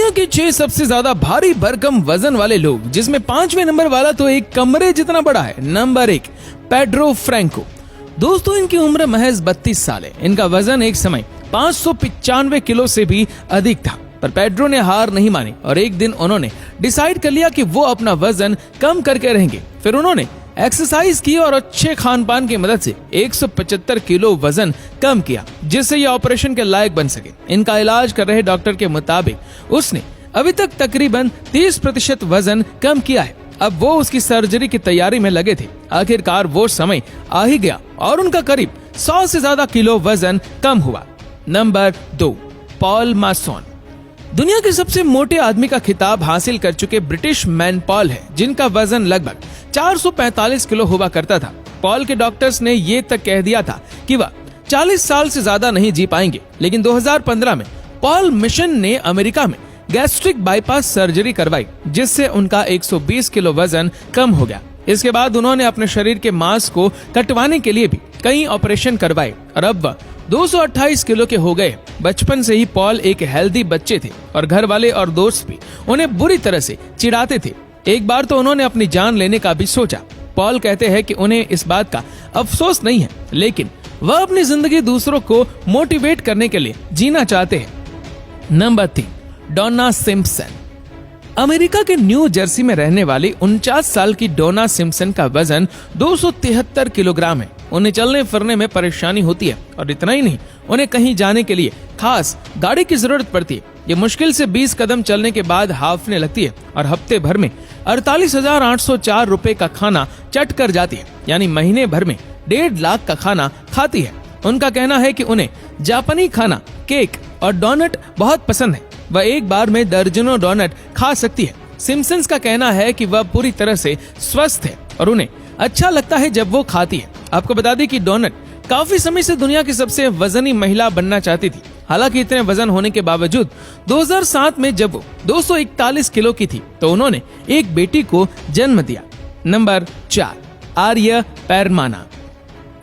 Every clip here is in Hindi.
दुनिया के 6 सबसे ज्यादा भारी भरकम वजन वाले लोग, जिसमें 5वें नंबर वाला तो एक कमरे जितना बड़ा है। Number 1, Pedro Franco. दोस्तों, इनकी उम्र महज 32 साल है। इनका वजन एक समय 595 किलो से भी अधिक था, पर पेड्रो ने हार नहीं मानी और एक दिन उन्होंने डिसाइड कर लिया कि वो अपना वजन कम करके रहेंगे। फिर उन्होंने एक्सरसाइज की और अच्छे खान पान की मदद से 175 किलो वजन कम किया, जिससे ये ऑपरेशन के लायक बन सके। इनका इलाज कर रहे डॉक्टर के मुताबिक उसने अभी तक तकरीबन 30% वजन कम किया है। अब वो उसकी सर्जरी की तैयारी में लगे थे। आखिरकार वो समय आ ही गया और उनका करीब 100 से ज्यादा किलो वजन कम हुआ। Number 2, Paul Mason. दुनिया के सबसे मोटे आदमी का खिताब हासिल कर चुके ब्रिटिश मैन पॉल है, जिनका वजन लगभग 445 किलो हुआ करता था। पॉल के डॉक्टर्स ने ये तक कह दिया था कि वह 40 साल से ज्यादा नहीं जी पाएंगे, लेकिन 2015 में पॉल मिशन ने अमेरिका में गैस्ट्रिक बाईपास सर्जरी करवाई, जिससे उनका 120 किलो वजन कम हो गया। इसके बाद उन्होंने अपने शरीर के मांस को कटवाने के लिए भी कई ऑपरेशन करवाए और अब वह 228 किलो के हो गए। बचपन से ही पॉल एक हेल्दी बच्चे थे और घर वाले और दोस्त भी उन्हें बुरी तरह से चिढ़ाते थे। एक बार तो उन्होंने अपनी जान लेने का भी सोचा। पॉल कहते हैं कि उन्हें इस बात का अफसोस नहीं है, लेकिन वह अपनी जिंदगी दूसरों को मोटिवेट करने के लिए जीना चाहते हैं। नंबर 3, डोना सिम्पसन। अमेरिका के न्यू जर्सी में रहने वाली 49 साल की डोना सिम्पसन का वजन 273 किलोग्राम है। उन्हें चलने फिरने में परेशानी होती है और इतना ही नहीं, उन्हें कहीं जाने के लिए खास गाड़ी की जरूरत पड़ती है। ये मुश्किल से 20 कदम चलने के बाद हांफने लगती है और हफ्ते भर में 48,804 रुपए का खाना चट कर जाती है, यानी महीने भर में 1.5 लाख का खाना खाती है। उनका कहना है कि उन्हें जापानी खाना, केक और डोनट बहुत पसंद है। वह एक बार में दर्जनों डोनट खा सकती है। सिम्पसन्स का कहना है कि वह पूरी तरह से स्वस्थ है और उन्हें अच्छा लगता है जब वो खाती है। आपको बता दें कि डोनट काफी समय से दुनिया की सबसे वजनी महिला बनना चाहती थी। हालांकि इतने वजन होने के बावजूद 2007 में जब वो 241 किलो की थी तो उन्होंने एक बेटी को जन्म दिया। नंबर 4, आर्य परमाना।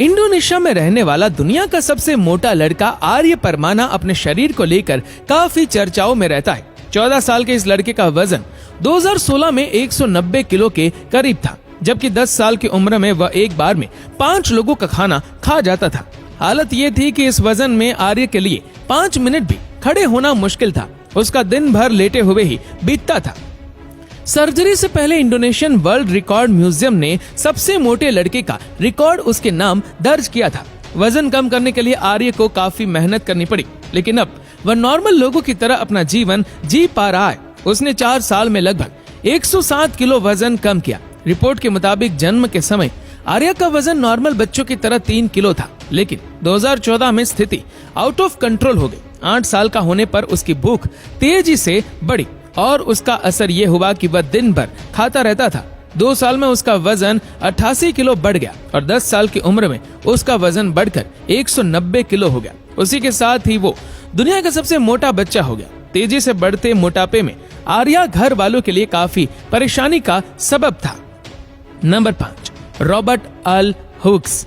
इंडोनेशिया में रहने वाला दुनिया का सबसे मोटा लड़का आर्य परमाना अपने शरीर को लेकर काफी चर्चाओं में रहता है। 14 साल के इस लड़के का वजन 2016 में 190 किलो के करीब था, जबकि 10 साल की उम्र में वह एक बार में 5 लोगों का खाना खा जाता था। हालत ये थी कि इस वजन में आर्य के लिए 5 मिनट भी खड़े होना मुश्किल था। उसका दिन भर लेटे हुए ही बीतता था। सर्जरी से पहले इंडोनेशियन वर्ल्ड रिकॉर्ड म्यूजियम ने सबसे मोटे लड़के का रिकॉर्ड उसके नाम दर्ज किया था। वजन कम करने के लिए आर्य को काफी मेहनत करनी पड़ी, लेकिन अब वह नॉर्मल लोगों की तरह अपना जीवन जी पा रहा है। उसने 4 साल में लगभग 107 किलो वजन कम किया। रिपोर्ट के मुताबिक जन्म के समय आर्य का वजन नॉर्मल बच्चों की तरह 3 किलो था, लेकिन 2014 में स्थिति आउट ऑफ कंट्रोल हो गई। 8 साल का होने पर उसकी भूख तेजी से बढ़ी और उसका असर ये हुआ कि वह दिन भर खाता रहता था। 2 साल में उसका वजन 88 किलो बढ़ गया और 10 साल की उम्र में उसका वजन बढ़कर 190 किलो हो गया। उसी के साथ ही वो दुनिया का सबसे मोटा बच्चा हो गया। तेजी से बढ़ते मोटापे में आर्या घर वालों के लिए काफी परेशानी का सबब था। नंबर 5, रॉबर्ट अल हुक्स।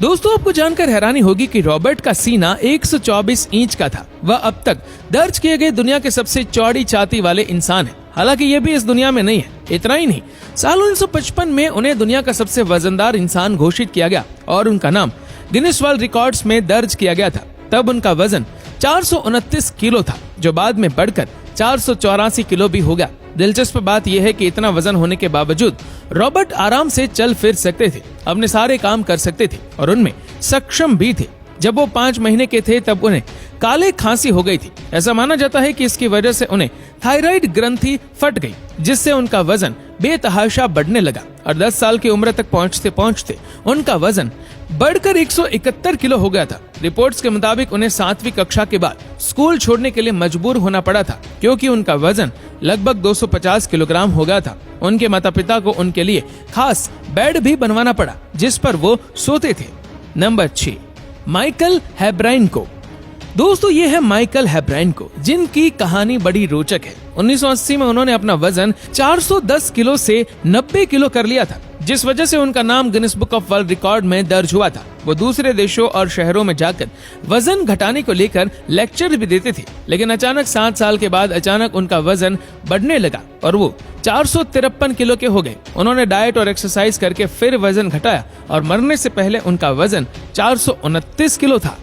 दोस्तों, आपको जानकर हैरानी होगी कि रॉबर्ट का सीना 124 इंच का था। वह अब तक दर्ज किए गए दुनिया के सबसे चौड़ी छाती वाले इंसान है। हालांकि ये भी इस दुनिया में नहीं है। इतना ही नहीं, साल 1955 में उन्हें दुनिया का सबसे वजनदार इंसान घोषित किया गया और उनका नाम गिनीज वर्ल्ड रिकॉर्ड्स में दर्ज किया गया था। तब उनका वजन 429 किलो था, जो बाद में बढ़कर 484 किलो भी हो गया। दिलचस्प बात यह है कि इतना वजन होने के बावजूद रॉबर्ट आराम से चल फिर सकते थे, अपने सारे काम कर सकते थे और उनमें सक्षम भी थे। जब वो 5 महीने के थे तब उन्हें काले खांसी हो गई थी। ऐसा माना जाता है कि इसकी वजह से उन्हें थायराइड ग्रंथि फट गई, जिससे उनका वजन बेतहाशा बढ़ने लगा और 10 साल की उम्र तक पहुंचते पहुंचते उनका वजन बढ़कर 171 किलो हो गया था। रिपोर्ट्स के मुताबिक उन्हें 7वीं कक्षा के बाद स्कूल छोड़ने के लिए मजबूर होना पड़ा था, क्योंकि उनका वजन लगभग 250 किलोग्राम हो गया था। उनके माता पिता को उनके लिए खास बेड भी बनवाना पड़ा, जिस पर वो सोते थे। Number 6, Michael Hebranko. दोस्तों, ये है माइकल हेब्राइनको, जिनकी कहानी बड़ी रोचक है। 1980 में उन्होंने अपना वजन 410 किलो से 90 किलो कर लिया था, जिस वजह से उनका नाम Guinness book of world record में दर्ज हुआ था। वो दूसरे देशों और शहरों में जाकर वजन घटाने को लेकर लेक्चर भी देते थे, लेकिन अचानक 7 साल के बाद अचानक उनका वजन बढ़ने लगा और वो 453 किलो के हो गए। उन्होंने डाइट और एक्सरसाइज करके फिर वजन घटाया और मरने से पहले उनका वजन 429 किलो था।